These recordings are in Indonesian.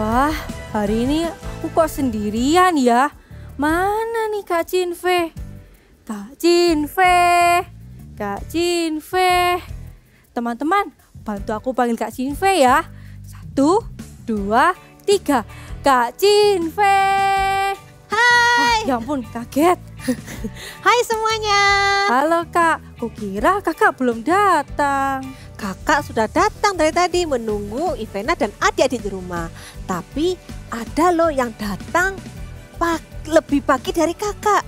Wah, hari ini aku kok sendirian ya? Mana nih Kak Cinve? Kak Cinve, Kak Cinve. Teman-teman, bantu aku panggil Kak Cinve ya. 1, 2, 3. Kak Cinve. Hai. Ya ampun, kaget. Hai semuanya. Halo Kak, kukira kakak belum datang. Kakak sudah datang dari tadi menunggu Ivena dan adik-adik di rumah. Tapi ada loh yang datang lebih pagi dari kakak.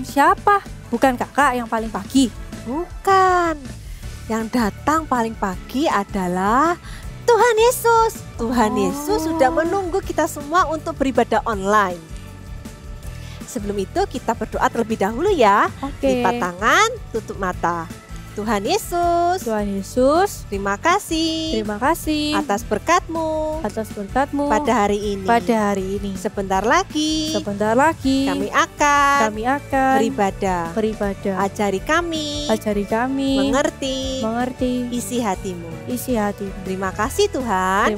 Siapa? Bukan kakak yang paling pagi? Bukan. Yang datang paling pagi adalah Tuhan Yesus. Tuhan Yesus sudah menunggu kita semua untuk beribadah online. Sebelum itu kita berdoa terlebih dahulu ya. Oke. Lipat tangan, tutup mata. Tuhan Yesus, Tuhan Yesus, terima kasih atas berkat-Mu pada hari ini. Sebentar lagi kami akan beribadah. Ajari kami mengerti isi hati-Mu. Terima kasih Tuhan.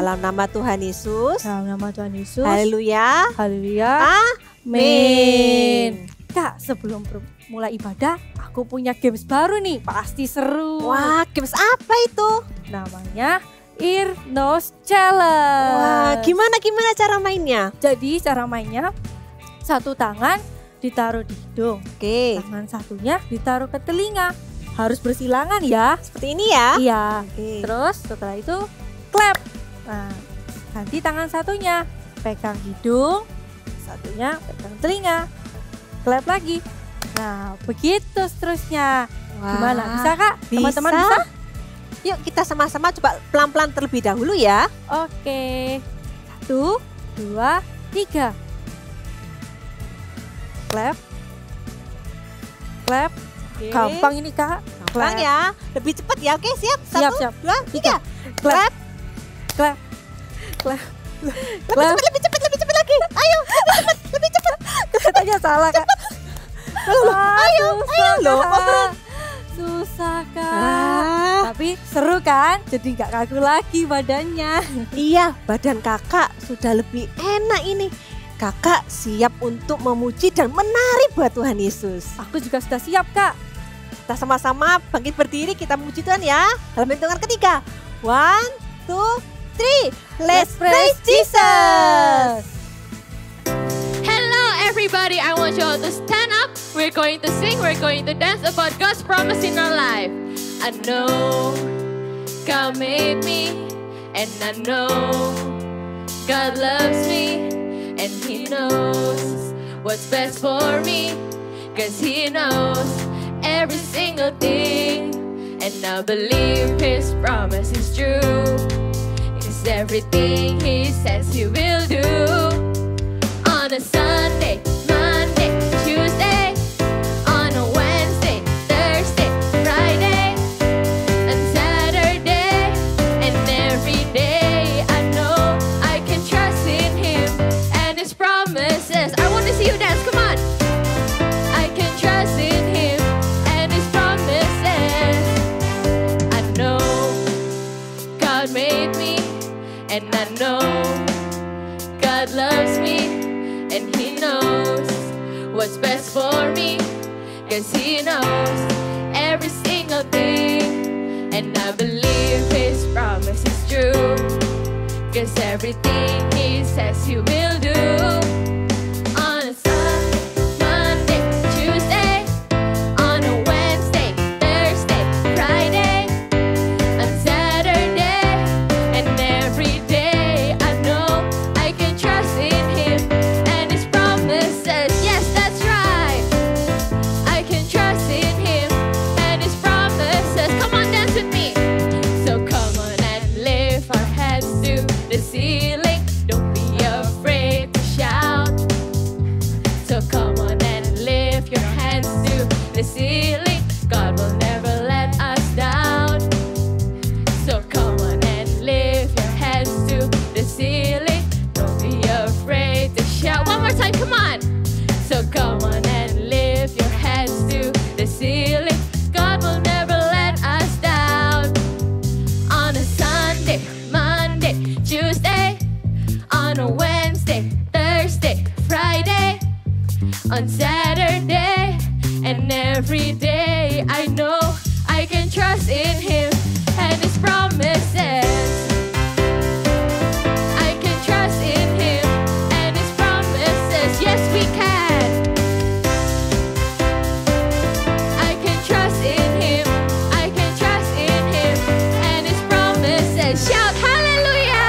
Dalam nama Tuhan Yesus. Haleluya. Amin. Kak, sebelum mulai ibadah, aku punya games baru nih, pasti seru. Wah, games apa itu? Namanya Ear Nose Challenge. Wah, gimana cara mainnya? Jadi cara mainnya, satu tangan ditaruh di hidung, tangan satunya ditaruh ke telinga. Harus bersilangan ya. Seperti ini ya? Iya. Terus setelah itu clap. Nah, ganti tangan satunya pegang hidung, satunya pegang telinga. Clap lagi. Nah, begitu seterusnya. Wah, gimana? Bisa Kak? Teman-teman bisa? Yuk kita sama-sama coba pelan-pelan terlebih dahulu ya. Oke. 1, 2, 3. Clap. Clap. Gampang ini Kak. Gampang ya. Lebih cepat ya. Oke, siap. 1, 2, 3. Clap. Clap. Clap. Lebih cepat lagi. Ayo, lebih cepat. Katanya salah Kak. Ayo loh. Susah Kak. Tapi seru kan? Jadi nggak kaku lagi badannya. Iya, badan kakak sudah lebih enak ini. Kakak siap untuk memuji dan menari buat Tuhan Yesus. Aku juga sudah siap Kak. Kita sama-sama bangkit berdiri, kita memuji Tuhan ya. Dalam hitungan ketiga. 1, 2, 3. Let's praise Jesus. Hello everybody, I want you all to stand up. We're going to sing, we're going to dance about God's promise in our life. I know God made me, and I know God loves me, and He knows what's best for me, 'cause He knows every single thing, and I believe His promise is true, 'cause everything He says He will do. On a Sunday, Monday, Tuesday, on a Wednesday, Thursday, Friday, and Saturday, and every day I know I can trust in Him and His promises. I want to see you dance, come on. I can trust in Him and His promises. I know God made me, and I know God loves me, and He knows what's best for me, 'cause He knows every single thing, and I believe His promise is true, 'cause everything He says He will do. On a Sunday, Monday, Tuesday, on a Wednesday, Thursday, Friday, and Saturday, and every day I know I can trust in Him and His promises. Yes, that's right. I can trust in Him and His promises. Come on, dance with me. So come on and lift our hands to the ceiling. Don't be afraid to shout. on Saturday and every day. I know I can trust in Him and His promises. I can trust in Him and His promises. Yes, we can. I can trust in Him. I can trust in Him and His promises. Shout hallelujah.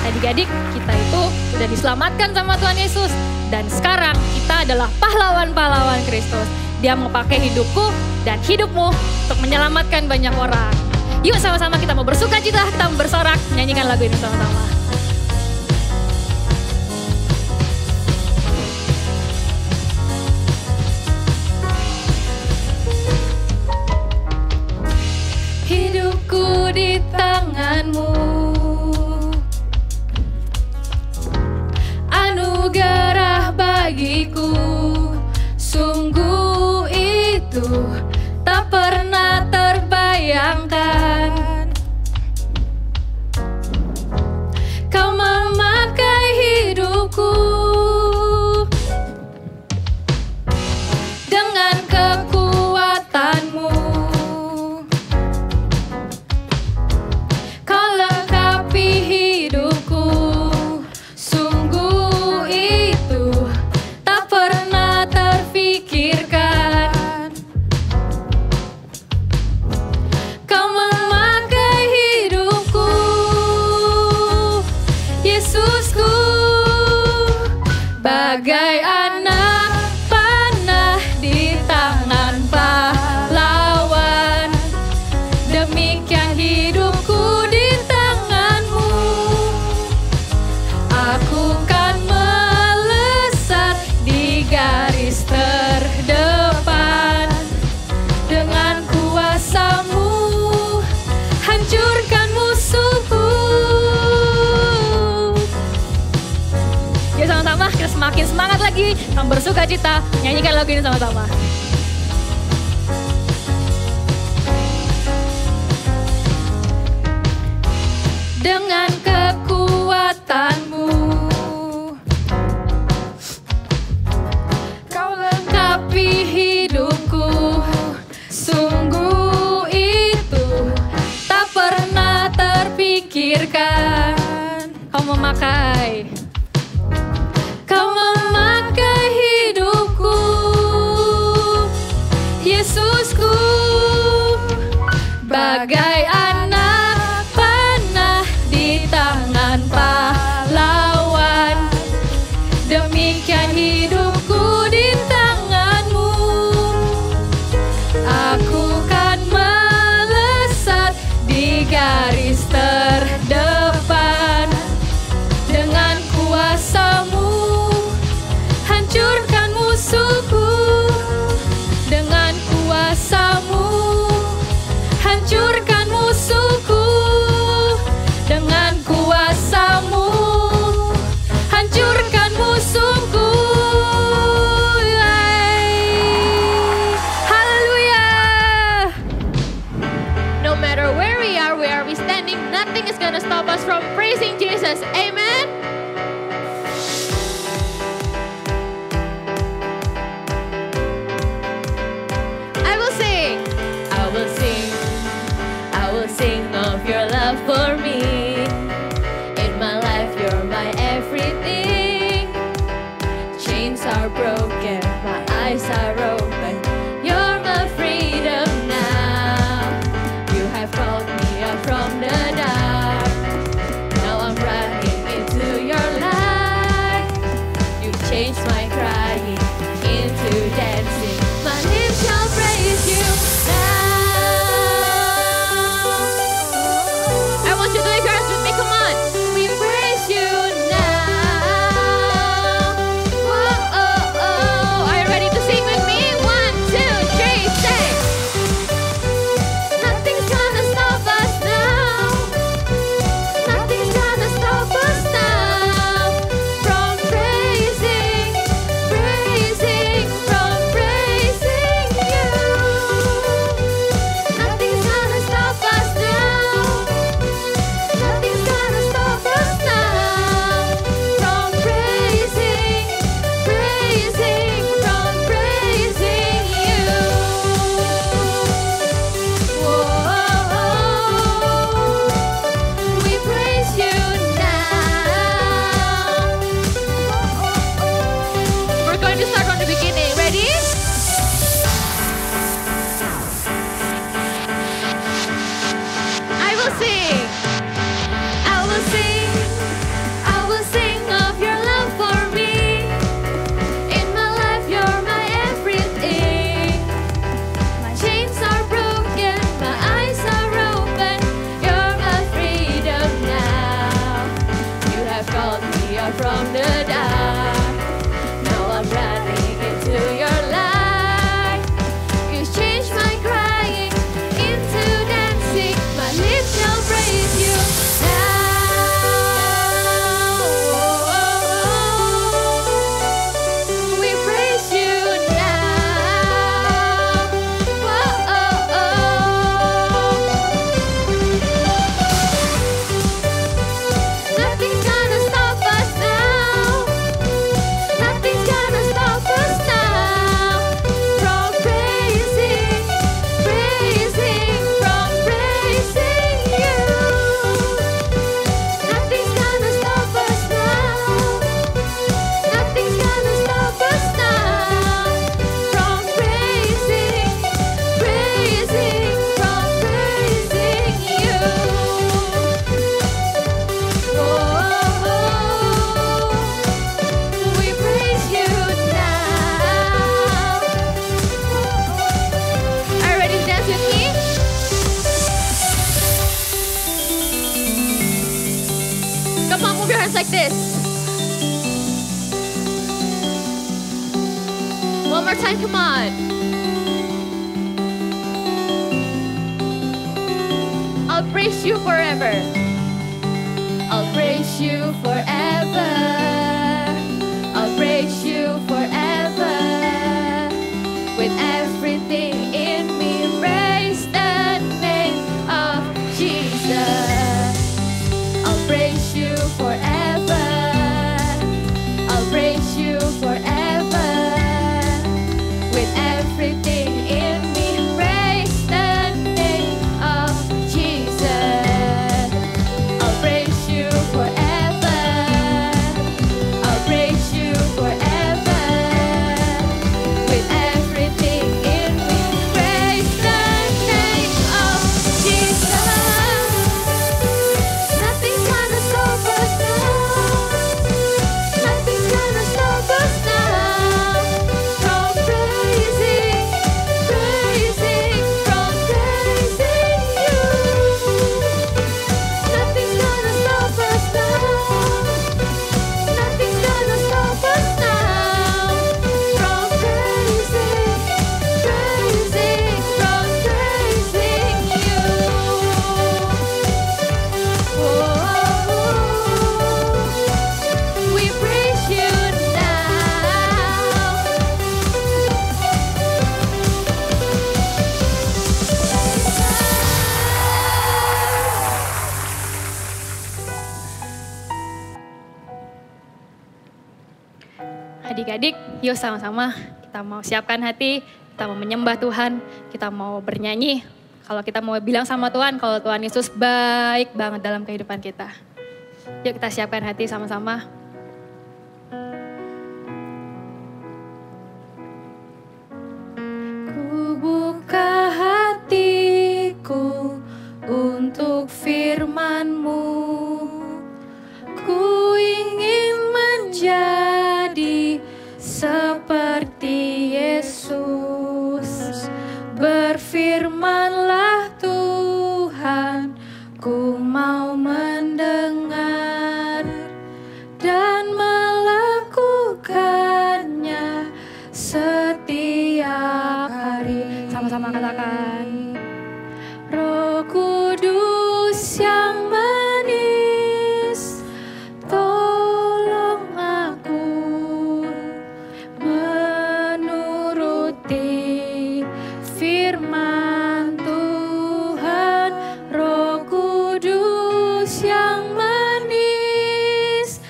Adik-adik, kita itu sudah diselamatkan sama Tuhan Yesus. Dan sekarang kita adalah pahlawan-pahlawan Kristus. Dia mau pakai hidupku dan hidupmu untuk menyelamatkan banyak orang. Yuk sama-sama kita mau bersuka cita, kita mau bersorak, nyanyikan lagu ini sama-sama. Hidupku di tangan-Mu, anugerah bagiku, sungguh itu tak pernah terbayangkan. Kau memakai hidupku dengan kekuatan-Mu. Kau lengkapi hidupku, sungguh itu tak pernah terfikirkan. Kau memakai hidupku, Yesusku, bagai anak panah di tangan pahlawan. Demikian hidupku di tangan-Mu. Aku kan melesat di garis terdepan. Dengan kuasa-Mu hancurkan musuhku. Yuk sama-sama kita semakin semangat lagi, kita bersuka cita, nyanyikan lagu ini sama-sama. Dengan kekuatan-Mu Kau lengkapi hidupku, sungguh itu tak pernah terpikirkan. Kau memakai hidupku, Yesusku, bagai anak panah di tangan pahlawan. Demikian hidupku di tangan-Mu. Aku kan melesat di garis terdepan. Dengan kuasa-Mu hancurkan musuhku. Dengan kuasa-Mu hancurkan musuhku. Dengan kuasa-Mu hancurkan musuhku. Hallelujah. No matter where we are we standing, nothing is gonna stop us from praising Jesus. Amen. I will sing, I will sing, I will sing of your love for me. In my life you're my everything. Chains are broken, my eyes are open. You're my freedom now. You have called me out from the dark. Now I'm running into your light. You changed my crying into dancing. My lips shall praise you now. I want you to lift your hands with me, come on. We praise you now. Whoa, oh, oh. Are you ready to sing with me? 1, 2, 3, say. Nothing's gonna stop us now. Nothing's gonna stop us now from praising like this. One more time, come on. I'll praise you forever. I'll praise you forever. I'll praise you forever. With everything in me, praise the name of Jesus. I'll praise you forever. I'll praise you forever. With everything in me, praise the name of Jesus. I'll praise you forever. I'll praise you forever. With everything in me, praise the name of Jesus. Nothing's gonna stop us now. Nothing's gonna stop us now from praising, from praising you. Nothing's gonna stop us now. Nothing's gonna stop us now from praising, from praising you. We praise you now. Adik-adik, yuk sama-sama kita mau siapkan hati, kita mau menyembah Tuhan, kita mau bernyanyi. Kalau kita mau bilang sama Tuhan, kalau Tuhan Yesus baik banget dalam kehidupan kita. Yuk kita siapkan hati sama-sama. Ku buka hatiku untuk firman-Mu. Ku ingin menjadi seperti Yesus. Berfirmanlah Tuhan, ku mau mendengar dan melakukannya setiap hari. Sama-sama katakan. Roh Kudus yang manis, tolong aku menuruti firman Tuhan. Roh Kudus yang manis,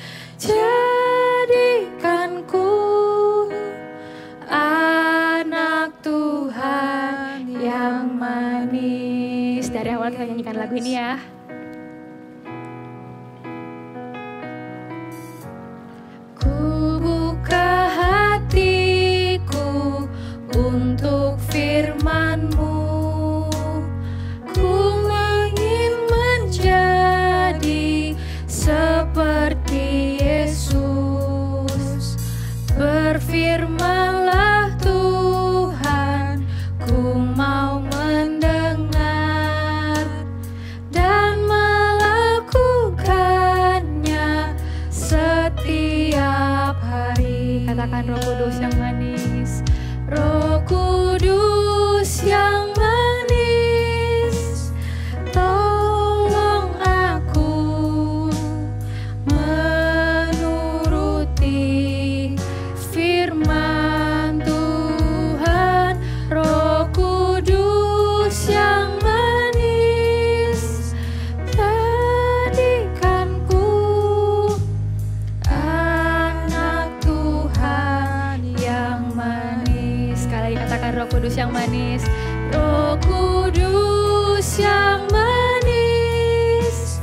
jadikanku anak Tuhan yang manis. Dari awal kita nyanyikan lagu ini ya. Ku buka hatiku untuk firman-Mu. Ku ingin menjadi seperti Yesus. Berfirmanlah Tuhan, ku mau mendengar dan melakukannya setiap hari. Katakan Roh Kudus yang manis. Roh Kudus yang manis, tolong aku menuruti firman Tuhan. Roh Kudus yang manis, jadikanku anak Tuhan yang manis. Sekali lagi katakan Roh Kudus yang manis. Roh Kudus yang manis,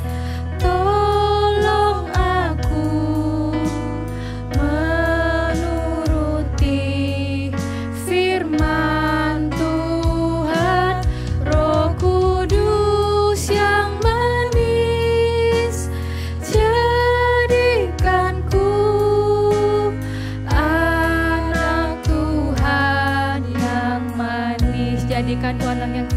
tolong aku menuruti firman Tuhan. Roh Kudus yang manis, jadikanku anak Tuhan yang manis. Jadikanku anak yang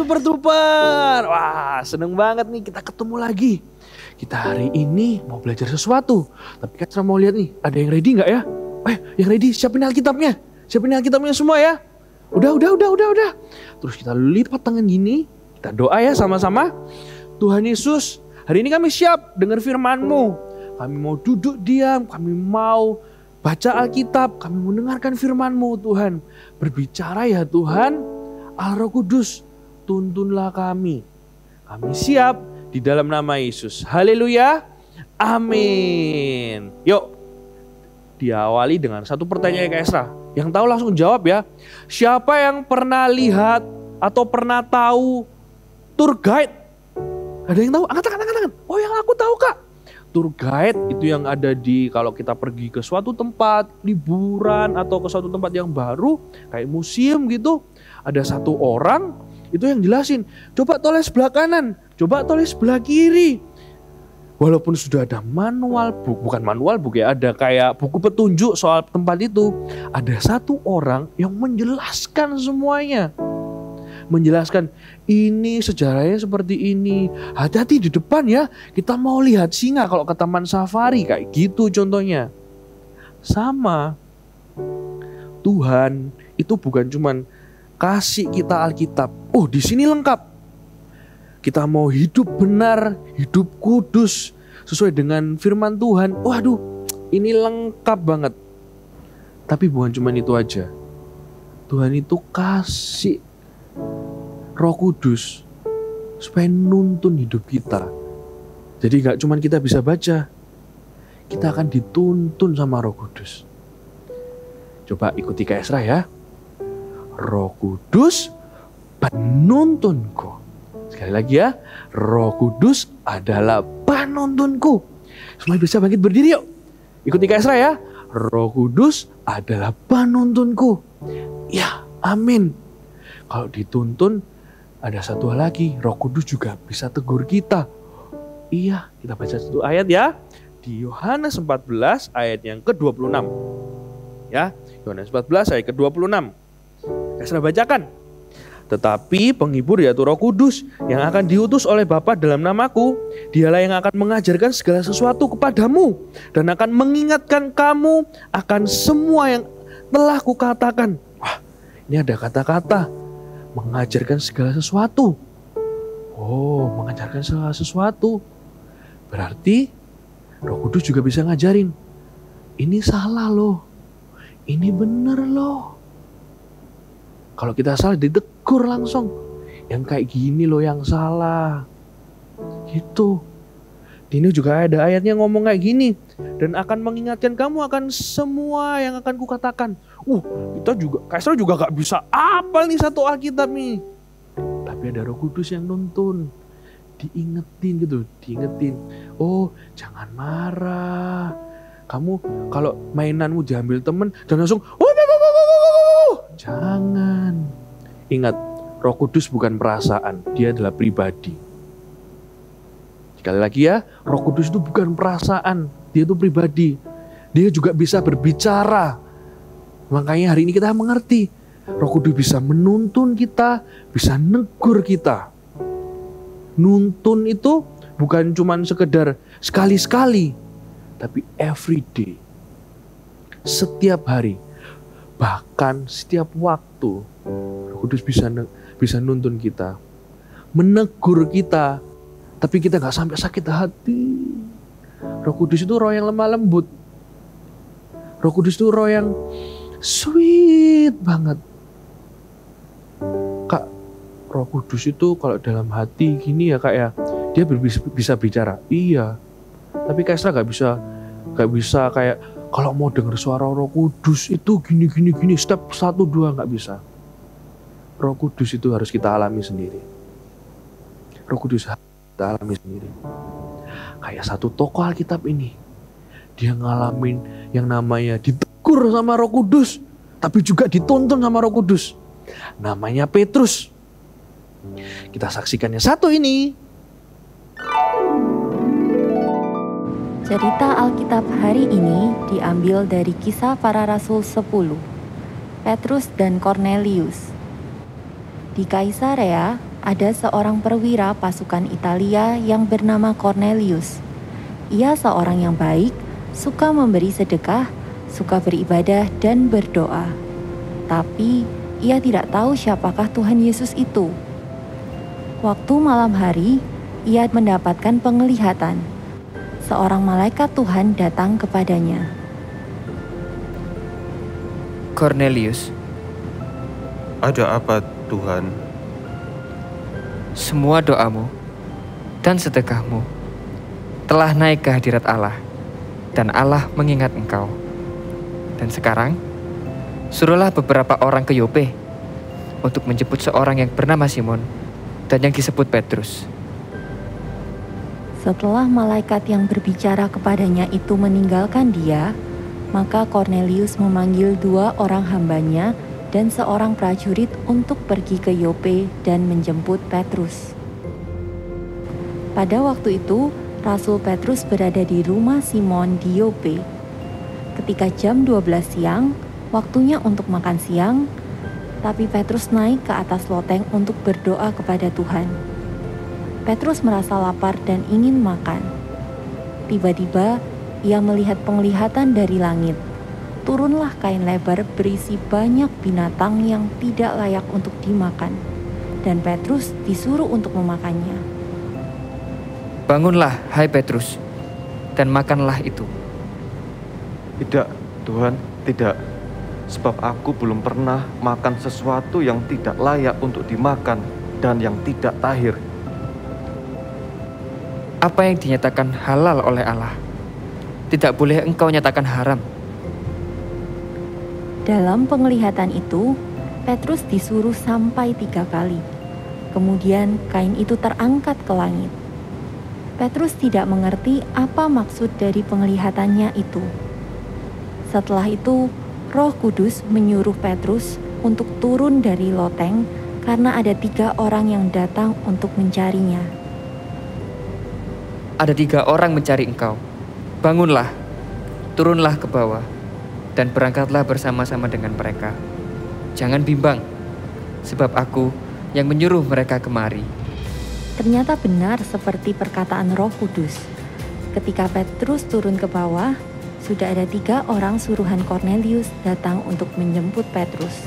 Super Trooper. Wah, seneng banget nih kita ketemu lagi. Kita hari ini mau belajar sesuatu. Tapi Kak Esra mau lihat nih, ada yang ready nggak ya? Yang ready siapin Alkitabnya. Siapin Alkitabnya semua ya. Udah. Terus kita lipat tangan gini, kita doa ya sama-sama. Tuhan Yesus, hari ini kami siap dengar firman-Mu. Kami mau duduk diam, kami mau baca Alkitab, kami mendengarkan firman-Mu Tuhan. Berbicara ya Tuhan, Allah Roh Kudus, tuntunlah kami. Kami siap di dalam nama Yesus. Haleluya. Amin. Yuk, diawali dengan satu pertanyaan Kak Esra. Yang tahu langsung jawab ya. Siapa yang pernah lihat atau pernah tahu tour guide? Ada yang tahu? Angkat tangan. Oh, yang aku tahu Kak. Tour guide itu yang ada di kalau kita pergi ke suatu tempat liburan atau ke suatu tempat yang baru kayak museum gitu, ada satu orang itu yang jelasin, coba toleh sebelah kanan, coba toleh sebelah kiri. Walaupun sudah ada bukan manual book ya, ada kayak buku petunjuk soal tempat itu, ada satu orang yang menjelaskan semuanya. Menjelaskan ini sejarahnya seperti ini, hati-hati di depan ya, kita mau lihat singa kalau ke taman safari kayak gitu contohnya. Sama, Tuhan itu bukan cuman kasih kita Alkitab, oh di sini lengkap. Kita mau hidup benar, hidup kudus sesuai dengan firman Tuhan. Waduh, ini lengkap banget. Tapi bukan cuma itu aja. Tuhan itu kasih Roh Kudus supaya nuntun hidup kita. Jadi gak cuma kita bisa baca, kita akan dituntun sama Roh Kudus. Coba ikuti Kak Esra ya. Roh Kudus penuntunku. Sekali lagi ya, Roh Kudus adalah penuntunku. Semua bisa bangkit berdiri yuk. Ikuti Kak Esra ya. Roh Kudus adalah penuntunku. Ya, amin. Kalau dituntun, ada satu hal lagi. Roh Kudus juga bisa tegur kita. Iya, kita baca satu ayat ya. Di Yohanes 14 ayat yang ke-26. Ya, Yohanes 14 ayat ke-26. Kak Esra bacakan. Tetapi penghibur yaitu Roh Kudus yang akan diutus oleh Bapa dalam namaku, dialah yang akan mengajarkan segala sesuatu kepadamu dan akan mengingatkan kamu akan semua yang telah kukatakan. Wah, ini ada kata-kata mengajarkan segala sesuatu. Oh, mengajarkan segala sesuatu. Berarti Roh Kudus juga bisa ngajarin. Ini salah loh. Ini bener loh. Kalau kita salah ditegur langsung. Yang kayak gini loh yang salah. Gitu. Ini juga ada ayatnya ngomong kayak gini. Dan akan mengingatkan kamu akan semua yang akan kukatakan. Kita juga, Kak Esra juga gak bisa apal nih satu Alkitab nih. Tapi ada Roh Kudus yang nuntun. Diingetin gitu, diingetin. Oh, jangan marah. Kamu kalau mainanmu diambil temen, jangan langsung jangan. Ingat, Roh Kudus bukan perasaan, dia adalah pribadi. Sekali lagi ya, Roh Kudus itu bukan perasaan, dia itu pribadi. Dia juga bisa berbicara. Makanya hari ini kita mengerti, Roh Kudus bisa menuntun kita, bisa negur kita. Nuntun itu bukan cuma sekedar sekali-sekali, tapi every day. Setiap hari. Bahkan setiap waktu Roh Kudus bisa nuntun kita, menegur kita, tapi kita gak sampai sakit hati. Roh Kudus itu roh yang lemah lembut. Roh Kudus itu roh yang sweet banget. Kak, Roh Kudus itu kalau dalam hati gini ya Kak ya, dia bisa bicara. Iya, tapi Kak Esra gak bisa kayak kalau mau dengar suara Roh Kudus itu gini, step 1, 2 gak bisa. Roh Kudus itu harus kita alami sendiri. Roh Kudus harus kita alami sendiri. Kayak satu tokoh Alkitab ini. Dia ngalamin yang namanya ditegur sama Roh Kudus, tapi juga dituntun sama Roh Kudus. Namanya Petrus. Kita saksikan yang satu ini. Cerita Alkitab hari ini diambil dari Kisah Para Rasul 10, Petrus dan Kornelius. Di Kaisarea, ada seorang perwira pasukan Italia yang bernama Cornelius. Ia seorang yang baik, suka memberi sedekah, suka beribadah dan berdoa. Tapi ia tidak tahu siapakah Tuhan Yesus itu. Waktu malam hari, ia mendapatkan penglihatan. Seorang malaikat Tuhan datang kepadanya. Cornelius, Ada apa, Tuhan? semua doamu dan sedekahmu telah naik ke hadirat Allah, dan Allah mengingat engkau. Dan sekarang, suruhlah beberapa orang ke Yope untuk menjemput seorang yang bernama Simon dan yang disebut Petrus. Setelah malaikat yang berbicara kepadanya itu meninggalkan dia, maka Cornelius memanggil 2 orang hambanya dan seorang prajurit untuk pergi ke Yope dan menjemput Petrus. Pada waktu itu, Rasul Petrus berada di rumah Simon di Yope. Ketika jam 12 siang, waktunya untuk makan siang, tapi Petrus naik ke atas loteng untuk berdoa kepada Tuhan. Petrus merasa lapar dan ingin makan. Tiba-tiba, ia melihat penglihatan dari langit. Turunlah kain lebar berisi banyak binatang yang tidak layak untuk dimakan, dan Petrus disuruh untuk memakannya. Bangunlah, hai Petrus, dan makanlah itu. Tidak, Tuhan, tidak. Sebab aku belum pernah makan sesuatu yang tidak layak untuk dimakan dan yang tidak tahir. Apa yang dinyatakan halal oleh Allah, tidak boleh engkau nyatakan haram. Dalam penglihatan itu, Petrus disuruh sampai 3 kali. Kemudian kain itu terangkat ke langit. Petrus tidak mengerti apa maksud dari penglihatannya itu. Setelah itu, Roh Kudus menyuruh Petrus untuk turun dari loteng karena ada 3 orang yang datang untuk mencarinya. Ada 3 orang mencari engkau. Bangunlah, turunlah ke bawah, dan berangkatlah bersama-sama dengan mereka. Jangan bimbang, sebab aku yang menyuruh mereka kemari. Ternyata benar seperti perkataan Roh Kudus. Ketika Petrus turun ke bawah, sudah ada 3 orang suruhan Cornelius datang untuk menjemput Petrus.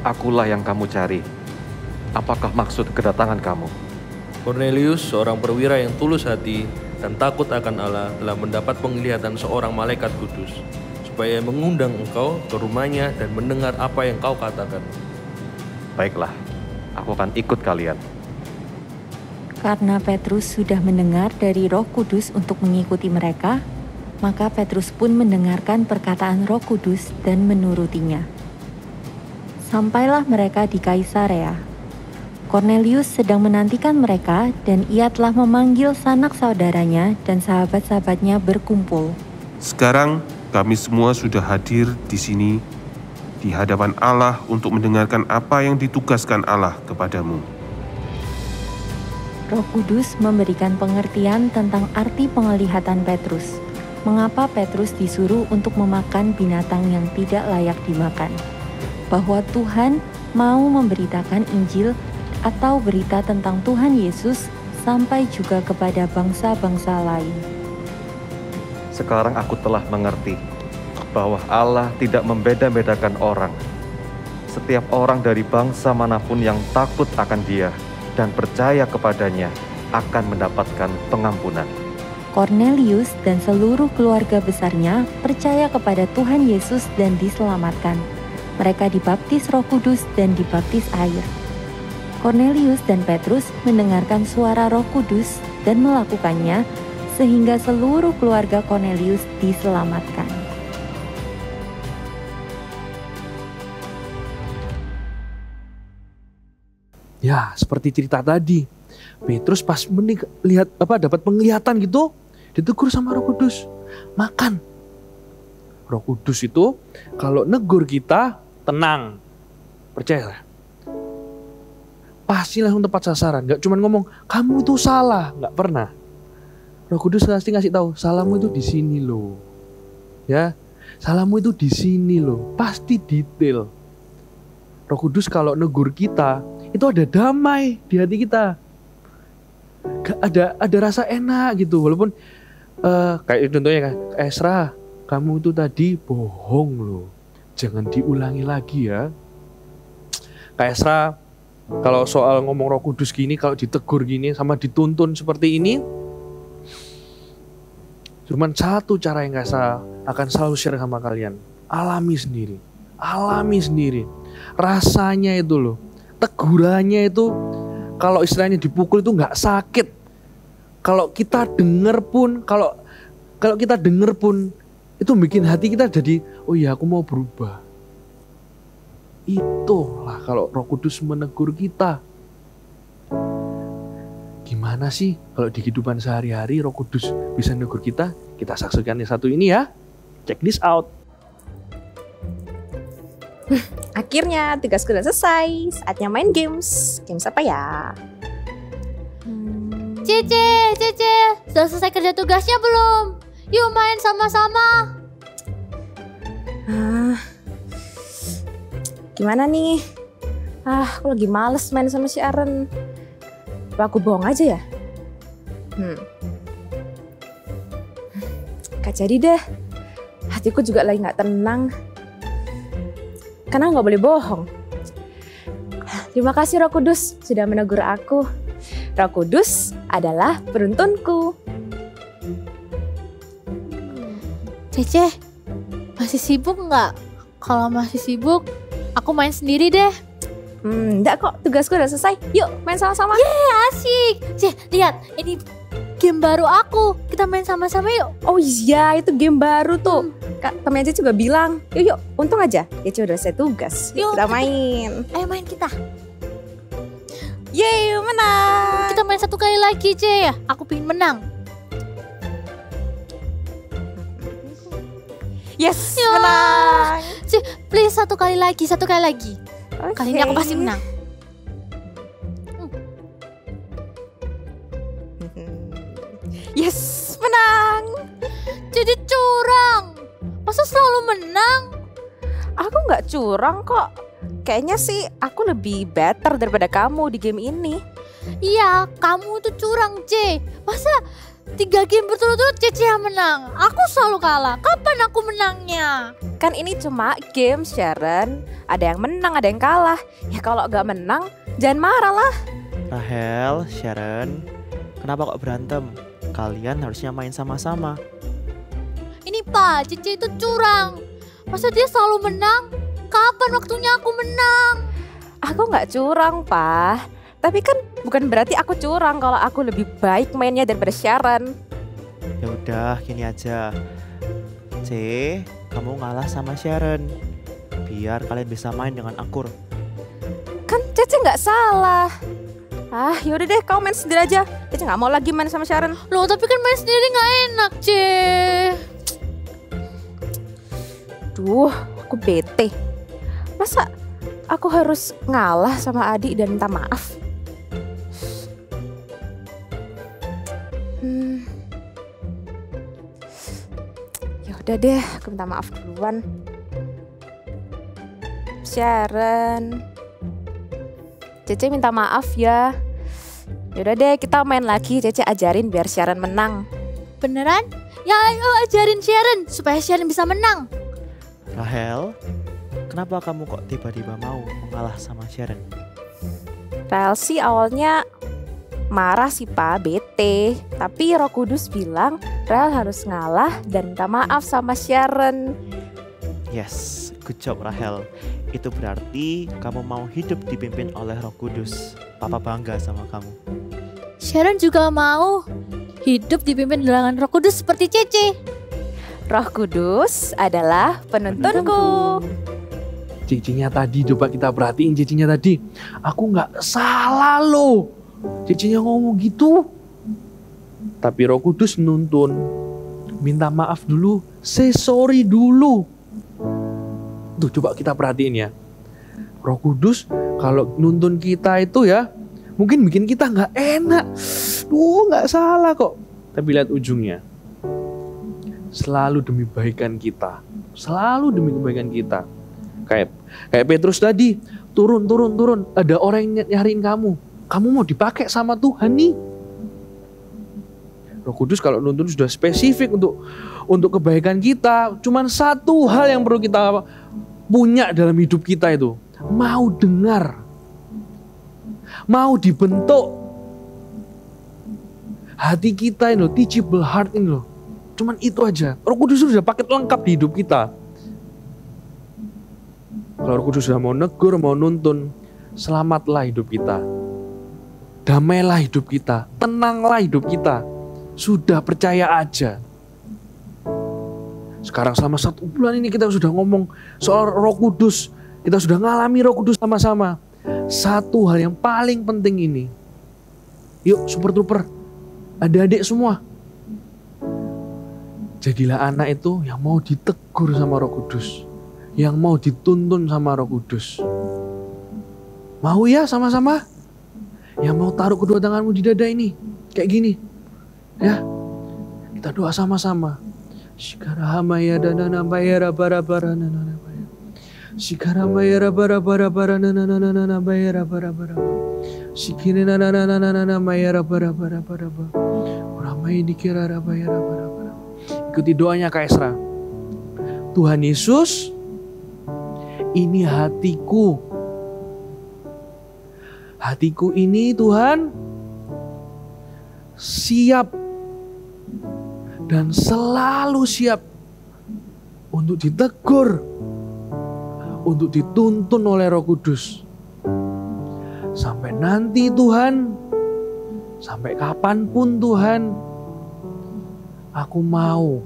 Akulah yang kamu cari. Apakah maksud kedatangan kamu? Cornelius, seorang perwira yang tulus hati dan takut akan Allah, telah mendapat penglihatan seorang malaikat kudus, supaya mengundang engkau ke rumahnya dan mendengar apa yang kau katakan. Baiklah, aku akan ikut kalian. Karena Petrus sudah mendengar dari Roh Kudus untuk mengikuti mereka, maka Petrus pun mendengarkan perkataan Roh Kudus dan menurutinya. Sampailah mereka di Kaisarea. Cornelius sedang menantikan mereka dan ia telah memanggil sanak saudaranya dan sahabat-sahabatnya berkumpul. Sekarang kami semua sudah hadir di sini di hadapan Allah untuk mendengarkan apa yang ditugaskan Allah kepadamu. Roh Kudus memberikan pengertian tentang arti penglihatan Petrus. Mengapa Petrus disuruh untuk memakan binatang yang tidak layak dimakan? Bahwa Tuhan mau memberitakan Injil atau berita tentang Tuhan Yesus sampai juga kepada bangsa-bangsa lain. Sekarang aku telah mengerti bahwa Allah tidak membeda-bedakan orang. Setiap orang dari bangsa manapun yang takut akan Dia dan percaya kepadanya akan mendapatkan pengampunan. Cornelius dan seluruh keluarga besarnya percaya kepada Tuhan Yesus dan diselamatkan. Mereka dibaptis Roh Kudus dan dibaptis air. Cornelius dan Petrus mendengarkan suara Roh Kudus dan melakukannya, sehingga seluruh keluarga Cornelius diselamatkan. Ya, seperti cerita tadi. Petrus pas dapat penglihatan gitu, ditegur sama Roh Kudus. Makan. Roh Kudus itu kalau negur kita, tenang. Percayalah. Pasti langsung tepat sasaran. Gak cuma ngomong, kamu itu salah. Gak pernah. Roh Kudus pasti ngasih tahu, salahmu itu di sini loh. Ya, salahmu itu di sini loh. Pasti detail. Roh Kudus kalau negur kita, itu ada damai di hati kita. Ada rasa enak gitu. Walaupun kayak contohnya kan, Esra, kamu itu tadi bohong loh. Jangan diulangi lagi ya. Kak Esra, kalau soal ngomong Roh Kudus gini, kalau ditegur gini sama dituntun seperti ini, cuman satu cara yang Kak Esra akan selalu share sama kalian. Alami sendiri. Rasanya itu loh, tegurannya itu kalau istilahnya dipukul itu nggak sakit. Kalau kita denger pun, kalau kita denger pun itu bikin hati kita jadi, oh iya aku mau berubah. Itulah kalau Roh Kudus menegur kita. Gimana sih kalau di kehidupan sehari-hari Roh Kudus bisa menegur kita? Kita saksikan yang satu ini ya. Check this out. Akhirnya tugasku udah selesai. Saatnya main games. Games apa ya? Cece, sudah selesai kerja tugasnya belum? Yuk main sama-sama. Gimana nih? Aku lagi males main sama si Aaron. Apa aku bohong aja ya? Gak jadi deh. Hatiku juga lagi gak tenang. Karena gak boleh bohong. Terima kasih Roh Kudus sudah menegur aku. Roh Kudus adalah penuntunku. Cece, masih sibuk nggak? Kalau masih sibuk, aku main sendiri deh. Enggak kok, tugasku udah selesai. Yuk main sama-sama. Asik. Ceh, lihat, ini game baru aku. Kita main sama-sama yuk. Oh iya, itu game baru tuh. Kak, temen Cece juga bilang, yuk, untung aja. Cece udah selesai tugas. Yuk, kita main. Ayo main kita. Yeay, menang. Kita main satu kali lagi, Ce. Aku pengen menang. Yes, Ya. menang. Ce, please satu kali lagi. Kali ini aku pasti menang. Yes, menang. Jadi curang. Masa selalu menang? Aku nggak curang kok. Kayaknya sih aku lebih better daripada kamu di game ini. Iya, kamu tuh curang, C. Masa 3 game berturut-turut Cece yang menang? Aku selalu kalah. Kapan aku menangnya? Kan ini cuma game, Sharon. Ada yang menang, ada yang kalah. Ya kalau nggak menang, jangan marah lah. Rahel, Sharon, kenapa kok berantem? Kalian harusnya main sama-sama. Ini Pak, Cece itu curang. Masa dia selalu menang? Kapan waktunya aku menang? Aku nggak curang, Pak. Tapi kan bukan berarti aku curang kalau aku lebih baik mainnya daripada Sharon. Ya udah, gini aja. C, kamu ngalah sama Sharon. Biar kalian bisa main dengan akur. Kan Cece nggak salah. Yaudah deh, kau main sendiri aja. Cece nggak mau lagi main sama Sharon. Loh, tapi kan main sendiri nggak enak, C. Duh, aku bete. Masa aku harus ngalah sama adik dan minta maaf? Ya udah deh, aku minta maaf duluan. Sharon, Cece minta maaf ya. Yaudah deh, kita main lagi. Cece ajarin biar Sharon menang. Beneran? Ya ayo ajarin Sharon supaya Sharon bisa menang. Rahel, kenapa kamu kok tiba-tiba mau mengalah sama Sharon? Rahel sih awalnya marah sih Pak, bete. Tapi Roh Kudus bilang Rahel harus ngalah dan minta maaf sama Sharon. Yes, good job Rahel. Itu berarti kamu mau hidup dipimpin oleh Roh Kudus. Papa bangga sama kamu. Sharon juga mau hidup dipimpin dengan Roh Kudus seperti Cece. Roh Kudus adalah penuntunku. Cicinya tadi, coba kita perhatiin cicinya tadi. Aku nggak salah loh. Cicinya ngomong gitu. Tapi Roh Kudus nuntun. Minta maaf dulu, say sorry dulu. Tuh coba kita perhatiin ya. Roh Kudus kalau nuntun kita itu ya, mungkin bikin kita nggak enak. Nggak salah kok. Tapi lihat ujungnya. Selalu demi kebaikan kita. Selalu demi kebaikan kita. Kayak Petrus tadi, turun. Ada orang yang nyariin kamu. Kamu mau dipakai sama Tuhan nih. Roh Kudus kalau nuntun sudah spesifik untuk kebaikan kita. Cuman satu hal yang perlu kita punya dalam hidup kita itu. Mau dengar. Mau dibentuk. Hati kita ini loh, teachable heart ini loh. Cuman itu aja. Roh Kudus sudah paket lengkap di hidup kita. Kalau Roh Kudus sudah mau negur, mau nuntun, selamatlah hidup kita. Damailah hidup kita. Tenanglah hidup kita. Sudah, percaya aja. Sekarang selama 1 bulan ini kita sudah ngomong soal Roh Kudus. Kita sudah ngalami Roh Kudus sama-sama. Satu hal yang paling penting ini. Yuk Super Trooper, adik-adik semua. Jadilah anak itu yang mau ditegur sama Roh Kudus. Yang mau dituntun sama Roh Kudus. Mau ya sama-sama? Yang mau taruh kedua tanganmu di dada ini. Kayak gini. Ya, kita doa sama-sama. Shikarahamaya danana bayara bara-bara nanana bayara. Shikarahamaya bara-bara nanana bayara bara-bara. Shikirina nanana bayara bara-bara. Ramai dikira bayara bara-bara. Ikuti doanya Kak Esra. Tuhan Yesus, ini hatiku. Hatiku ini Tuhan siap dan selalu siap untuk ditegur, untuk dituntun oleh Roh Kudus. Sampai nanti Tuhan, sampai kapanpun Tuhan, aku mau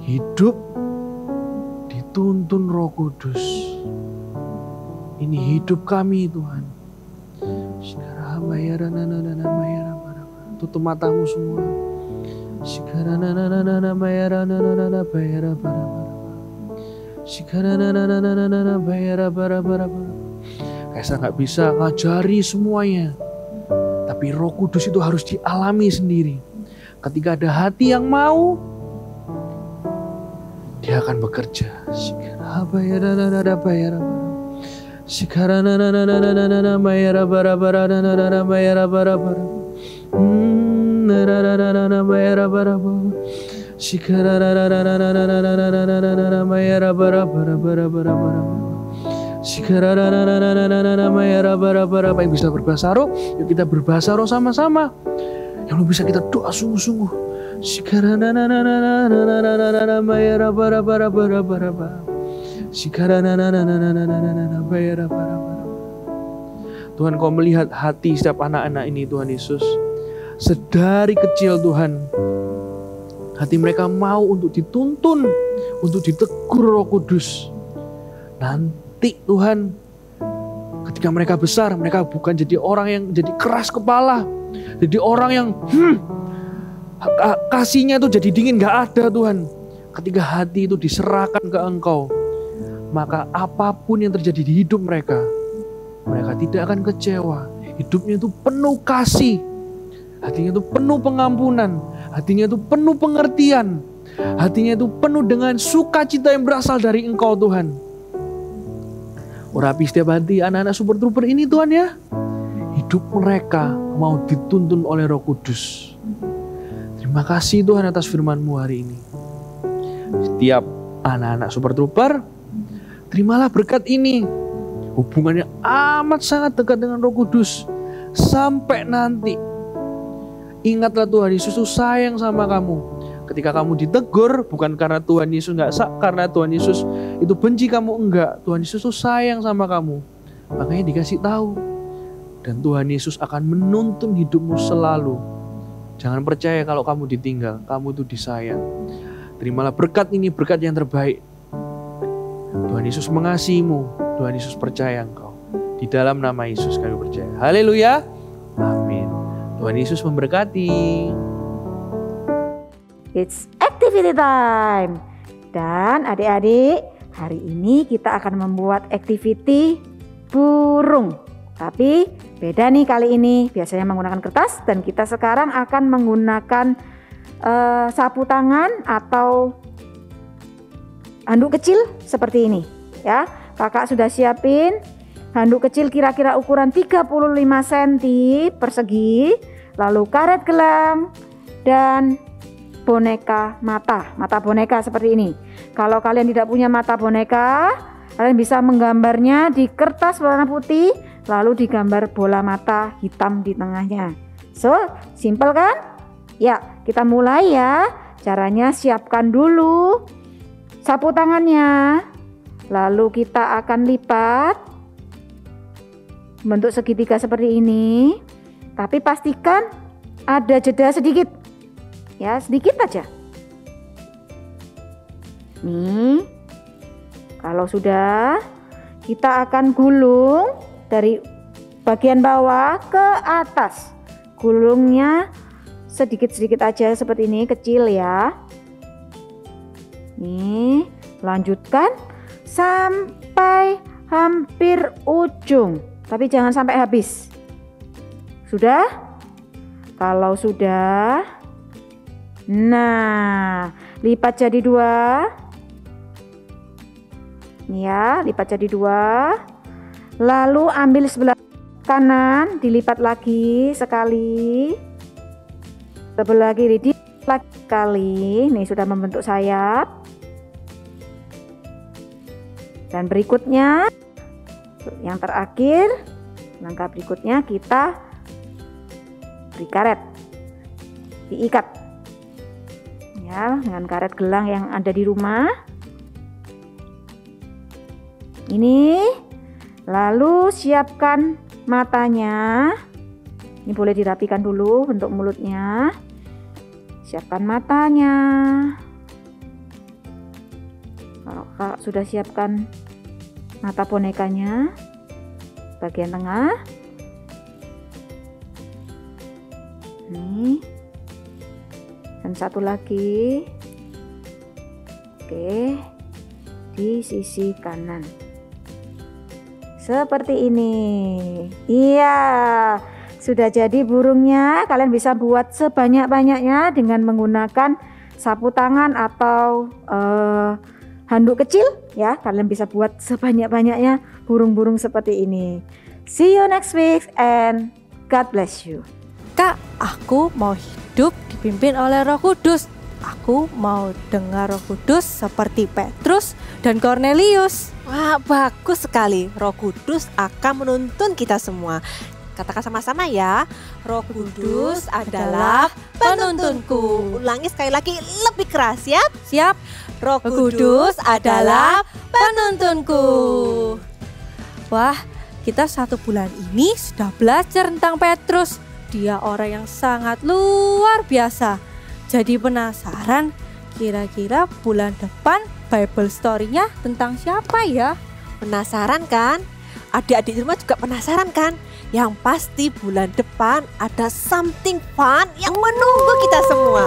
hidup dituntun Roh Kudus. Ini hidup kami Tuhan. Tutup matamu semua. Kaisar gak bisa ngajari semuanya, tapi Roh Kudus itu harus dialami sendiri. Ketika ada hati yang mau, Dia akan bekerja. Apa yang bisa berbahasa roh, yuk kita berbahasa roh sama-sama. Yang belum bisa kita doa sungguh-sungguh. Tuhan, Kau melihat hati setiap anak-anak ini Tuhan Yesus. Sedari kecil Tuhan, hati mereka mau untuk dituntun, untuk ditegur Roh Kudus. Nanti Tuhan, ketika mereka besar, mereka bukan jadi orang yang jadi keras kepala, jadi orang yang kasihnya itu jadi dingin, gak ada Tuhan. Ketika hati itu diserahkan ke Engkau, maka apapun yang terjadi di hidup mereka, mereka tidak akan kecewa. Hidupnya itu penuh kasih, hatinya itu penuh pengampunan, hatinya itu penuh pengertian, hatinya itu penuh dengan sukacita yang berasal dari Engkau Tuhan. Urapi setiap hati anak-anak Super Trooper ini Tuhan ya. Hidup mereka mau dituntun oleh Roh Kudus. Terima kasih Tuhan atas firman-Mu hari ini. Setiap anak-anak Super Trooper, terimalah berkat ini. Hubungannya amat sangat dekat dengan Roh Kudus. Sampai nanti, ingatlah Tuhan Yesus itu sayang sama kamu. Ketika kamu ditegur, bukan karena Tuhan Yesus karena Tuhan Yesus itu benci kamu, enggak. Tuhan Yesus itu sayang sama kamu. Makanya dikasih tahu. Dan Tuhan Yesus akan menuntun hidupmu selalu. Jangan percaya kalau kamu ditinggal, kamu itu disayang. Terimalah berkat ini, berkat yang terbaik. Tuhan Yesus mengasihimu, Tuhan Yesus percaya engkau. Di dalam nama Yesus kami percaya. Haleluya. Amin. Tuhan Yesus memberkati. It's activity time. Dan adik-adik, hari ini kita akan membuat activity burung. Tapi beda nih kali ini, biasanya menggunakan kertas dan kita sekarang akan menggunakan sapu tangan atau handuk kecil seperti ini ya. Kakak sudah siapin handuk kecil kira-kira ukuran 35 cm persegi, lalu karet gelang dan boneka mata boneka seperti ini. Kalau kalian tidak punya mata boneka, kalian bisa menggambarnya di kertas warna putih, lalu digambar bola mata hitam di tengahnya. So, simple kan? Ya, kita mulai ya. Caranya siapkan dulu sapu tangannya, lalu kita akan lipat bentuk segitiga seperti ini, tapi pastikan ada jeda sedikit ya, sedikit aja. Nih, kalau sudah, kita akan gulung dari bagian bawah ke atas. Gulungnya sedikit-sedikit aja seperti ini, kecil ya. Nih, lanjutkan sampai hampir ujung, tapi jangan sampai habis. Sudah? Kalau sudah, nah, lipat jadi 2. Nih ya, lipat jadi 2. Lalu ambil sebelah kanan, dilipat lagi sekali. Sebelah kiri dilipat lagi sekali. Nih sudah membentuk sayap. Dan berikutnya, yang terakhir, langkah berikutnya kita beri karet, diikat ya dengan karet gelang yang ada di rumah ini. Lalu siapkan matanya, ini boleh dirapikan dulu bentuk mulutnya. Siapkan matanya. Kalau Kak sudah siapkan mata bonekanya bagian tengah, nih, dan satu lagi, oke, di sisi kanan seperti ini. Iya, sudah jadi burungnya. Kalian bisa buat sebanyak-banyaknya dengan menggunakan sapu tangan atau handuk kecil ya. Kalian bisa buat sebanyak-banyaknya burung-burung seperti ini. See you next week and God bless you. Kak, aku mau hidup dipimpin oleh Roh Kudus. Aku mau dengar Roh Kudus seperti Petrus dan Cornelius. Wah, bagus sekali. Roh Kudus akan menuntun kita semua. Katakan sama-sama ya. Roh Kudus adalah penuntunku. Ulangi sekali lagi lebih keras ya. Siap. Roh Kudus adalah penuntunku. Wah, kita 1 bulan ini sudah belajar tentang Petrus. Dia orang yang sangat luar biasa. Jadi penasaran, kira-kira bulan depan Bible story-nya tentang siapa ya? Penasaran kan? Adik-adik di rumah juga penasaran kan? Yang pasti bulan depan ada something fun yang menunggu kita semua.